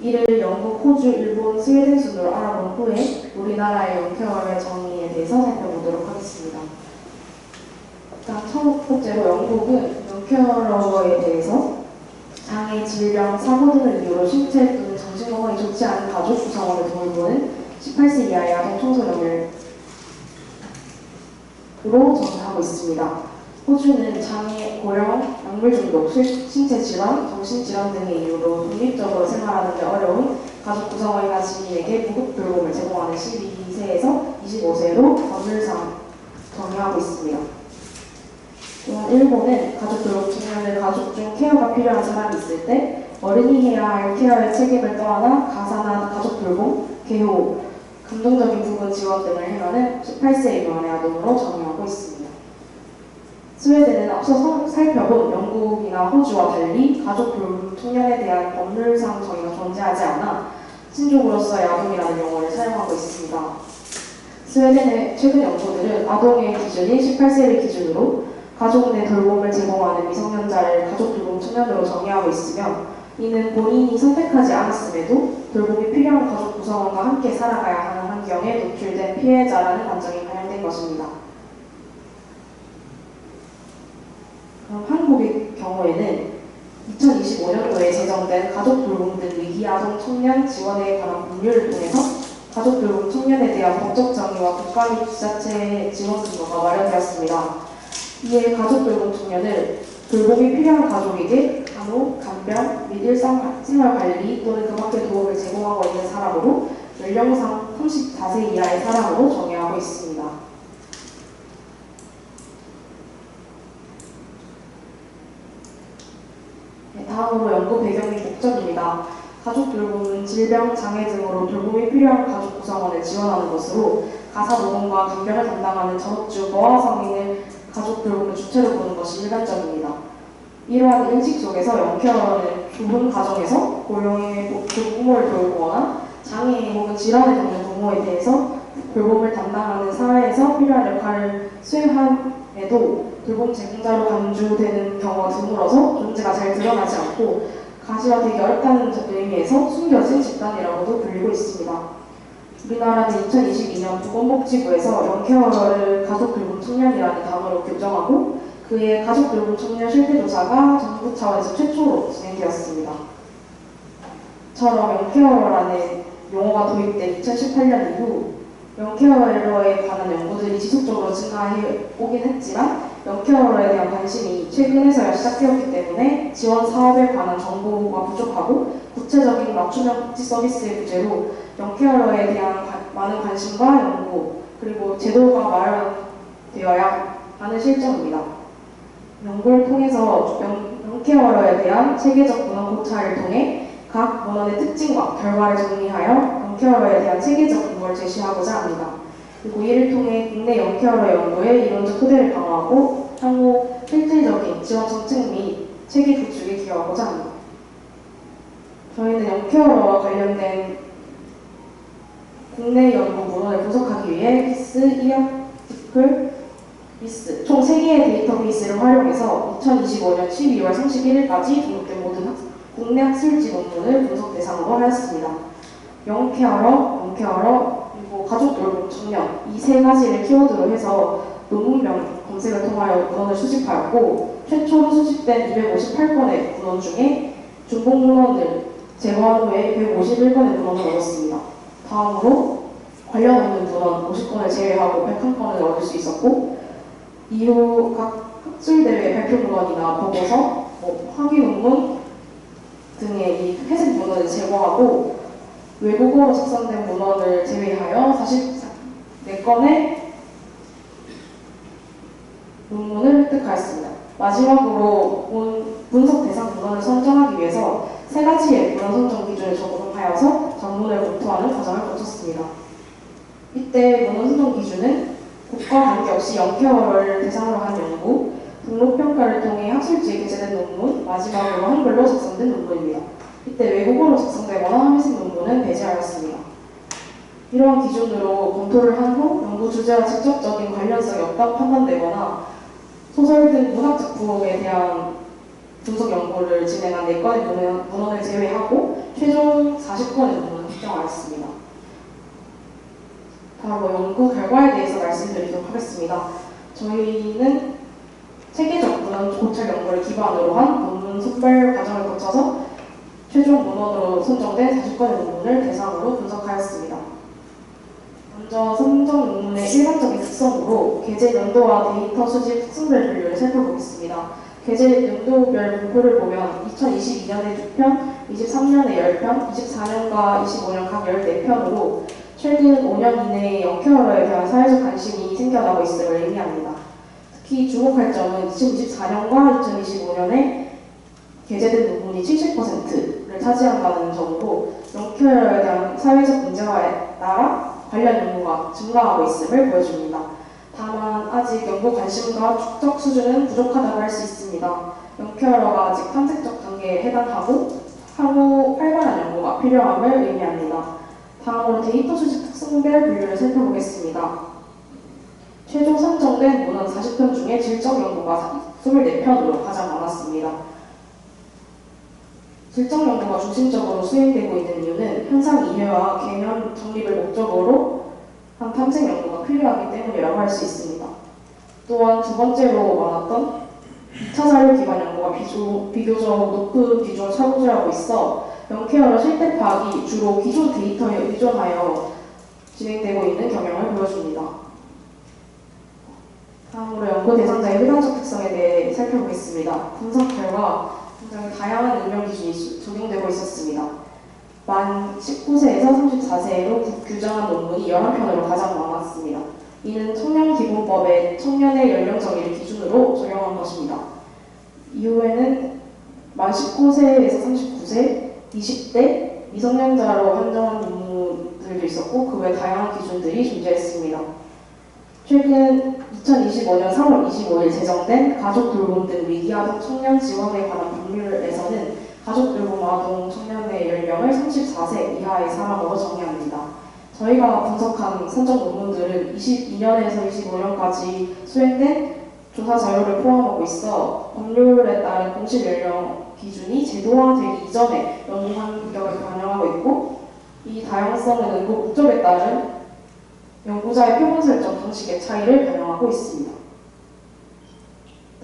이를 영국, 호주, 일본, 스웨덴 순으로 알아본 후에 우리나라의 영케어러의 정의에 대해서 살펴보도록 하겠습니다. 일단 첫 번째로 영국은 영케어러에 대해서 장애, 질병, 사고 등을 이유로 신체 또는 정신 건강이 좋지 않은 가족 구성원을 돌보는 18세 이하의 아동 청소년을 정의하고 있습니다. 호주는 장애, 고령, 약물 중독, 신체 질환, 정신 질환 등의 이유로 독립적으로 생활하는 데 어려운 가족 구성원이나 지인에게 무급 돌봄을 제공하는 12세에서 25세로 법률상 정의하고 있습니다. 또한 일본은 가족 돌봄 청년을 가족 중 케어가 필요한 사람이 있을 때 어른이 해야 할 케어의 책임을 떠안아 가사나 가족 돌봄, 개호, 감정적인 부분 지원 등을 행하는 18세 미만의 아동으로 정의하고 있습니다. 스웨덴은 앞서 살펴본 영국이나 호주와 달리 가족 돌봄 청년에 대한 법률상 정의가 존재하지 않아 친족으로서의 아동이라는 용어를 사용하고 있습니다. 스웨덴의 최근 연구들은 아동의 기준인 18세를 기준으로 가족 내 돌봄을 제공하는 미성년자를 가족 돌봄 청년으로 정의하고 있으며 이는 본인이 선택하지 않았음에도 돌봄이 필요한 가족 구성원과 함께 살아가야 하는 환경에 노출된 피해자라는 관점이 반영된 것입니다. 그럼 한국의 경우에는 2025년도에 제정된 가족 돌봄 등 위기 아동 청년 지원에 관한 법률을 통해서 가족 돌봄 청년에 대한 법적 정의와 국가 및 지자체의 지원 근거가 마련되었습니다. 이에 가족 돌봄 청년을 돌봄이 필요한 가족에게 간호, 간병 및 일상생활 관리 또는 그 밖의 도움을 제공하고 있는 사람으로 연령상 34세 이하의 사람으로 정의하고 있습니다. 다음으로 연구 배경 및 목적입니다. 가족 돌봄은 질병, 장애 등으로 돌봄이 필요한 가족 구성원을 지원하는 것으로 가사 노동과 간병을 담당하는 전업주 모아 성인을 가족 돌봄을 주체로 보는 것이 일반적입니다. 이러한 인식 속에서 영케어러는 좁은 가정에서 고령의 부모를 돌보거나 장애 혹은 질환을 겪는 부모에 대해서 돌봄을 담당하는 사회에서 필요한 역할을 수행함에도 돌봄 제공자로 간주되는 경우가 드물어서 존재가 잘 드러나지 않고 가시화되기 어렵다는 의미에서 숨겨진 집단이라고도 불리고 있습니다. 우리나라는 2022년 보건복지부에서 영케어러를 가족 돌봄 청년이라는 단어로 규정하고 그의 가족 돌봄 청년 실태조사가 정부 차원에서 최초로 진행되었습니다. 처럼 영케어러라는 용어가 도입된 2018년 이후 영케어러에 관한 연구들이 지속적으로 증가해 오긴 했지만 영케어러에 대한 관심이 최근에서야 시작되었기 때문에 지원 사업에 관한 정보가 부족하고 구체적인 맞춤형 복지 서비스의 부재로 영케어러에 대한 많은 관심과 연구 그리고 제도가 마련되어야 하는 실정입니다. 연구를 통해서 영케어러에 대한 체계적 문헌 고찰을 통해 각 문헌의 특징과 결과를 정리하여 영케어러에 대한 체계적 근거를 제시하고자 합니다. 그리고 이를 통해 국내 영케어러 연구의 이론적 토대를 강화하고 향후 실질적인 지원 정책 및 체계 구축에 기여하고자 합니다. 저희는 영케어러와 관련된 국내 연구 문헌을 분석하기 위해 피스, 이어티클, 미스 총 3개의 데이터베이스를 활용해서 2025년 12월 31일까지 등록된 모든 국내 학술지 논문을 분석 대상으로 하였습니다. 영케어러, 그리고 가족 돌봄 청년 이 3가지를 키워드로 해서 논문명 검색을 통하여 문헌을 수집하였고 최초로 수집된 258건의 문헌 중에 중복 문헌을 제거한 후에 151건의 문헌을 얻었습니다. 다음으로 관련 없는 문헌 50건을 제외하고 101건을 얻을 수 있었고 이후 각 학술대회 발표 문헌이나 보고서, 학위 논문 등의 이 회색 문헌을 제거하고 외국어로 작성된 문헌을 제외하여 44건의 논문을 획득하였습니다. 마지막으로 분석 대상 문헌을 선정하기 위해서 3가지의 문헌 선정 기준을 적용하여서 전문을 검토하는 과정을 거쳤습니다. 이때 문헌 선정 기준은 국가 관계없이 영케어러를 대상으로 한 연구, 등록평가를 통해 학술지에 게재된 논문, 마지막으로 한글로 작성된 논문입니다. 이때 외국어로 작성되거나 회색 논문은 배제하였습니다. 이러한 기준으로 검토를 한 후 연구 주제와 직접적인 관련성이 없다고 판단되거나 소설 등 문학작품에 대한 분석 연구를 진행한 4건의 문헌을 제외하고 최종 40건의 논문을 확정하였습니다. 다음 연구 결과에 대해서 말씀드리도록 하겠습니다. 저희는 체계적 문헌 고찰 연구를 기반으로 한 논문 선별 과정을 거쳐서 최종 문헌으로 선정된 40건의 논문을 대상으로 분석하였습니다. 먼저 선정 논문의 일반적인 특성으로 계제 연도와 데이터 수집 특성별 분류를 살펴보겠습니다. 계제 연도별 분포를 보면 2022년에 2편, 23년에 10편, 24년과 25년 각 14편으로 최근 5년 이내에 영케어러에 대한 사회적 관심이 생겨나고 있음을 의미합니다. 특히 주목할 점은 2024년과 2025년에 게재된 논문이 70%를 차지한다는 점으로 영케어러에 대한 사회적 문제와 따라 관련 연구가 증가하고 있음을 보여줍니다. 다만 아직 연구 관심과 축적 수준은 부족하다고 할 수 있습니다. 영케어러가 아직 탐색적 단계에 해당하고 향후 활발한 연구가 필요함을 의미합니다. 다음으로 데이터 수집 특성별 분류를 살펴보겠습니다. 최종 선정된 문헌 40편 중에 질적 연구가 24편으로 가장 많았습니다. 질적 연구가 중심적으로 수행되고 있는 이유는 현상 이해와 개념 정립을 목적으로 한 탐색 연구가 필요하기 때문이라고 할 수 있습니다. 또한 두 번째로 많았던 2차 자료 기반 연구가 비교적 높은 비중을 차지하고 있어 영케어러 실태 파악이 주로 기존 데이터에 의존하여 진행되고 있는 경향을 보여줍니다. 다음으로 연구 대상자의 일반적 특성에 대해 살펴보겠습니다. 분석 결과 굉장히 다양한 응용 기준이 적용되고 있었습니다. 만 19세에서 34세로 규정한 논문이 11편으로 가장 많았습니다. 이는 청년기본법의 청년의 연령 정의를 기준으로 적용한 것입니다. 이후에는 만 19세에서 39세, 20대, 미성년자로 한정한 논문들도 있었고 그 외 다양한 기준들이 존재했습니다. 최근 2025년 3월 25일 제정된 가족 돌봄 등 위기아동 청년 지원에 관한 법률에서는 가족 돌봄 아동 청년의 연령을 34세 이하의 사람으로 정의합니다. 저희가 분석한 선정 논문들은 22년에서 25년까지 수행된 조사 자료를 포함하고 있어 법률에 따른 공식 연령 기준이 제도화되기 이전에 연구 환경을 반영하고 있고 이 다양성은 연구 목적에 따른 연구자의 표본 설정 방식의 차이를 반영하고 있습니다.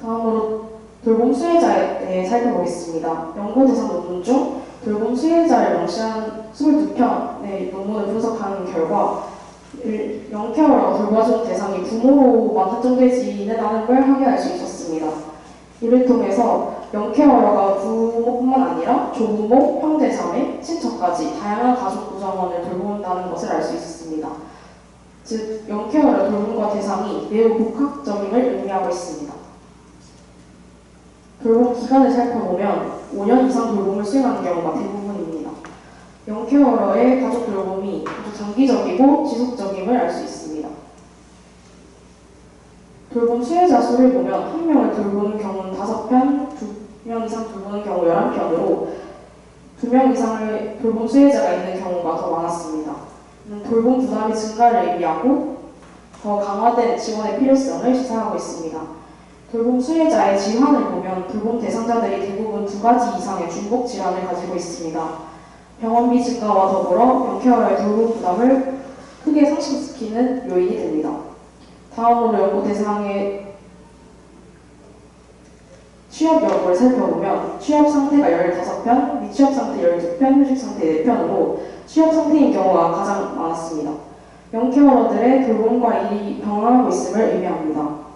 다음으로 돌봄 수혜자에 대해 살펴보겠습니다. 연구 대상 논문 중 돌봄 수혜자를 명시한 22편의 논문을 분석한 결과 영케어러가 돌봐주는 대상이 부모로만 한정되지는 않은 걸 확인할 수 있었습니다. 이를 통해서 영케어러가 부모뿐만 아니라 조부모, 형제, 자매, 친척까지 다양한 가족 구성원을 돌본다는 것을 알 수 있었습니다. 즉, 영케어러 돌봄과 대상이 매우 복합적임을 의미하고 있습니다. 돌봄 기간을 살펴보면 5년 이상 돌봄을 수행하는 경우가 대부분입니다. 영케어러의 가족 돌봄이 아주 장기적이고 지속적임을 알 수 있습니다. 돌봄 수혜자 수를 보면 1명을 돌보는 경우는 5편, 2명 이상 돌보는 경우 11편으로 2명 이상의 돌봄 수혜자가 있는 경우가 더 많았습니다. 돌봄 부담의 증가를 의미하고 더 강화된 지원의 필요성을 시사하고 있습니다. 돌봄 수혜자의 질환을 보면 돌봄 대상자들이 대부분 2가지 이상의 중복 질환을 가지고 있습니다. 병원비 증가와 더불어 영케어러의 돌봄 부담을 크게 상승시키는 요인이 됩니다. 다음으로 연구 대상의 취업 여부를 살펴보면 취업 상태가 15편, 미취업 상태 12편, 휴직 상태 4편으로 취업 상태인 경우가 가장 많았습니다. 영케어러들의 돌봄과 일이 병행하고 있음을 의미합니다.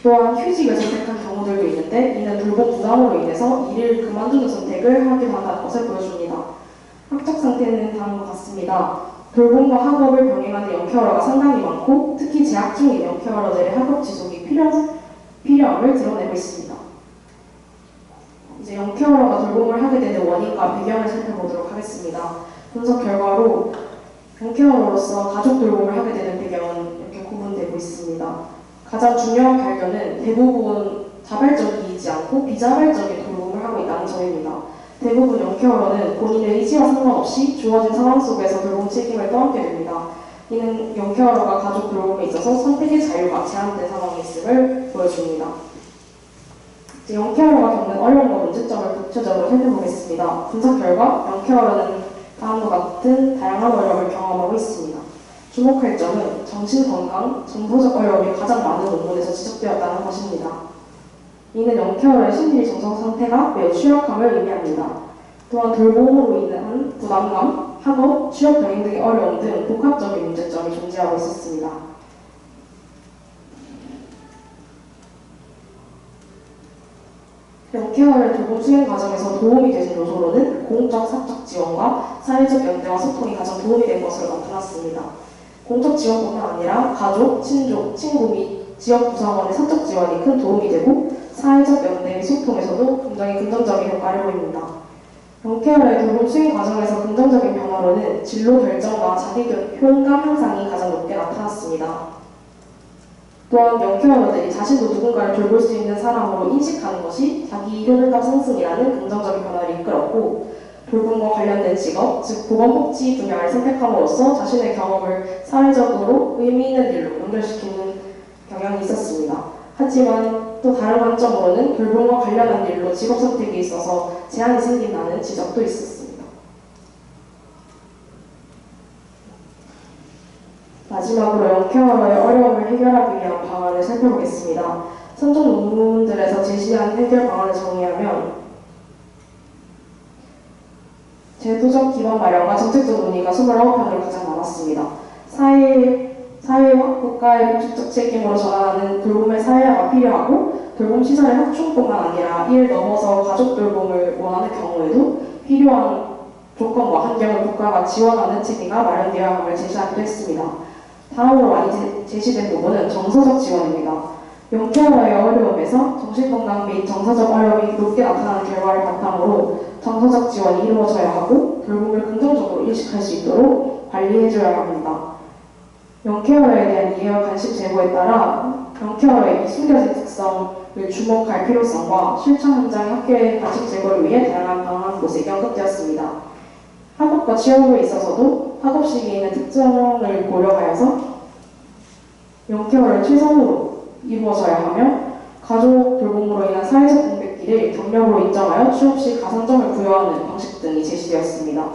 또한 휴직을 선택한 경우들도 있는데 이는 돌봄 부담으로 인해서 일을 그만두는 선택을 하기도 한다는 것을 보여줍니다. 학적 상태는 다음과 같습니다. 돌봄과 학업을 병행하는 영케어러가 상당히 많고 특히 재학 중인 영케어러들의 학업 지속이 필요함을 드러내고 있습니다. 이제 영케어러가 돌봄을 하게 되는 원인과 배경을 살펴보도록 하겠습니다. 분석 결과로 영케어러로서 가족 돌봄을 하게 되는 배경은 이렇게 구분되고 있습니다. 가장 중요한 발견은 대부분 자발적이지 않고 비자발적인 돌봄을 하고 있다는 점입니다. 대부분 영케어러는 본인의 의지와 상관없이 주어진 상황 속에서 돌봄 책임을 떠안게 됩니다. 이는 영케어러가 가족 돌봄에 있어서 선택의 자유가 제한된 상황에 있음을 보여줍니다. 영케어러가 겪는 어려움과 문제점을 구체적으로 살펴보겠습니다. 분석 결과 영케어러는 다음과 같은 다양한 어려움을 경험하고 있습니다. 주목할 점은 정신건강, 정서적 어려움이 가장 많은 논문에서 지적되었다는 것입니다. 이는 영케어의 심리 정서 상태가 매우 취약함을 의미합니다. 또한 돌봄으로 인한 부담감, 학업, 취업 병행 등의 어려움 등 복합적인 문제점이 존재하고 있었습니다. 영케어의 돌봄 수행 과정에서 도움이 되는 요소로는 공적, 사적 지원과 사회적 연대와 소통이 가장 도움이 된 것으로 나타났습니다. 공적 지원뿐만 아니라 가족, 친족, 친구 및 지역 구성원의 사적 지원이 큰 도움이 되고 사회적 연대 및 소통에서도 굉장히 긍정적인 효과를 보입니다. 영케어의 돌봄 수행 과정에서 긍정적인 변화로는 진로 결정과 자기 효능감 향상이 가장 높게 나타났습니다. 또한 영케어러들이 자신도 누군가를 돌볼 수 있는 사람으로 인식하는 것이 자기 효능감 상승이라는 긍정적인 변화를 이끌었고 돌봄과 관련된 직업, 즉 보건복지 분야를 선택함으로써 자신의 경험을 사회적으로 의미 있는 일로 연결시키는 경향이 있었습니다. 하지만 또 다른 관점으로는 돌봄과 관련한 일로 직업 선택에 있어서 제한이 생긴다는 지적도 있었습니다. 마지막으로 영케어러의 어려움을 해결하기 위한 방안을 살펴보겠습니다. 선정 논문들에서 제시한 해결 방안을 정리하면 제도적 기반 마련과 정책적 논의가 29편으로 가장 많았습니다. 사회와 국가의 공식적 책임으로 전환하는 돌봄의 사회화가 필요하고 돌봄 시설의 확충뿐만 아니라 이를 넘어서 가족 돌봄을 원하는 경우에도 필요한 조건과 환경을 국가가 지원하는 체계가 마련되어야 함을 제시하기도 했습니다. 다음으로 많이 제시된 부분은 정서적 지원입니다. 영케어러의 어려움에서 정신건강 및 정서적 어려움이 높게 나타나는 결과를 바탕으로 정서적 지원이 이루어져야 하고 돌봄을 긍정적으로 인식할 수 있도록 관리해줘야 합니다. 영케어러에 대한 이해와 관심 제고에 따라 영케어러의 숨겨진 특성을 주목할 필요성과 실천 현장의 학교의 관심 제고를 위해 다양한 방안 모색이 언급되었습니다. 학업과 취업에 있어서도 학업 시기에 있는 특성을 고려하여서 영케어를 최선으로 이루어져야 하며 가족 돌봄으로 인한 사회적 공백기를 경력으로 인정하여 취업 시 가산점을 부여하는 방식 등이 제시되었습니다.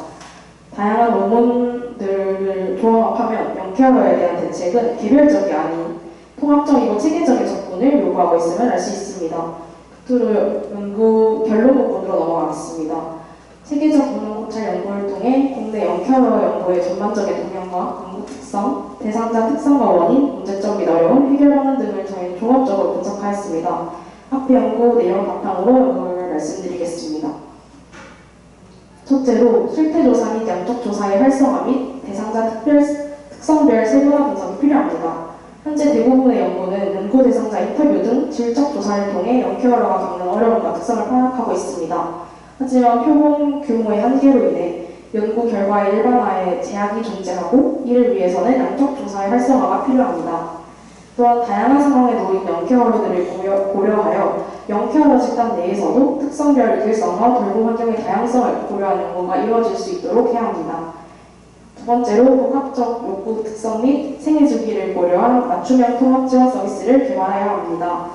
다양한 논문들을 종합하면 영케어러에 대한 대책은 개별적이 아닌 통합적이고 체계적인 접근을 요구하고 있음을 알 수 있습니다. 끝으로 연구 결론 부분으로 넘어가겠습니다. 체계적 공론고찰 연구를 통해 국내 영케어러 연구의 전반적인 동향과 연구 특성, 대상자 특성과 원인, 문제점 및 어려움, 해결 방안 등을 저희 종합적으로 분석하였습니다. 앞의 연구 내용 바탕으로 연구를 말씀드리겠습니다. 첫째로 실태조사 및 양적조사의 활성화 및 대상자 특성별 세분화 분석이 필요합니다. 현재 대부분의 연구는 연구 대상자 인터뷰 등 질적 조사를 통해 영케어러가 겪는 어려움과 특성을 파악하고 있습니다. 하지만 표본 규모의 한계로 인해 연구 결과의 일반화에 제약이 존재하고 이를 위해서는 양적 조사의 활성화가 필요합니다. 또한 다양한 상황에 놓인 영케어러들을 고려하여 영케어러 집단 내에서도 특성별 유길성과 돌봄 환경의 다양성을 고려한 연구가 이루어질 수 있도록 해야 합니다. 두 번째로 복합적 욕구 특성 및 생애 주기를 고려한 맞춤형 통합 지원 서비스를 개발해야 합니다.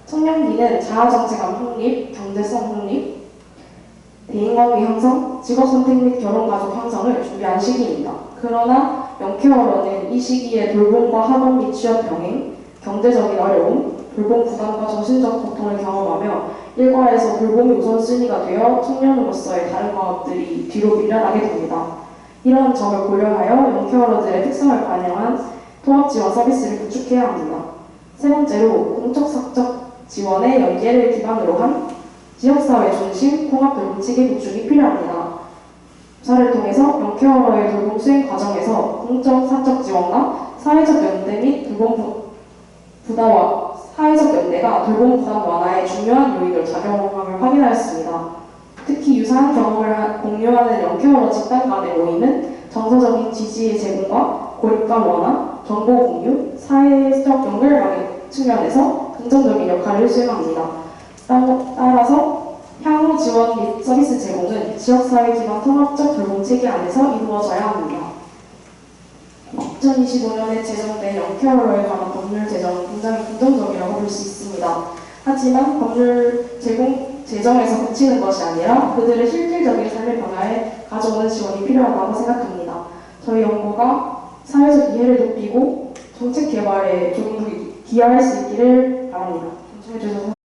청년기는 자아정체감 확립, 경제성 확립, 대인관계 형성, 직업선택 및 결혼가족 형성을 준비한 시기입니다. 그러나 영케어러는 이 시기에 돌봄과 학업 및 취업 병행, 경제적인 어려움, 돌봄 부담과 정신적 고통을 경험하며 일과에서 돌봄이 우선순위가 되어 청년으로서의 다른 과업들이 뒤로 밀려나게 됩니다. 이런 점을 고려하여 영케어러들의 특성을 반영한 통합지원 서비스를 구축해야 합니다. 세 번째로 공적 사적 지원의 연계를 기반으로 한 지역사회 중심 통합돌봄 체계 구축이 필요합니다. 조사를 통해서 영케어러의 돌봄 수행 과정에서 공적 사적 지원과 사회적 연대 및 돌봄 부담 사회적 연대가 돌봄 부담 완화에 중요한 요인으로 작용함을 확인하였습니다. 특히 유사한 경험을 공유하는 영케어러 집단 간의 모임은 정서적인 지지의 제공과 고립감 완화, 정보 공유, 사회적 연결망의 측면에서 긍정적인 역할을 수행합니다. 따라서 향후 지원 및 서비스 제공은 지역사회 기반 통합적 돌봄 체계 안에서 이루어져야 합니다. 2025년에 제정된 영케어러에 관한 법률 제정은 굉장히 긍정적이라고 볼 수 있습니다. 하지만 법률 제공 재정에서 그치는 것이 아니라 그들의 실질적인 삶의 변화에 가져오는 지원이 필요하다고 생각합니다. 저희 연구가 사회적 이해를 높이고 정책 개발에 조금 더 기여할 수 있기를 바랍니다. 경청해 주셔서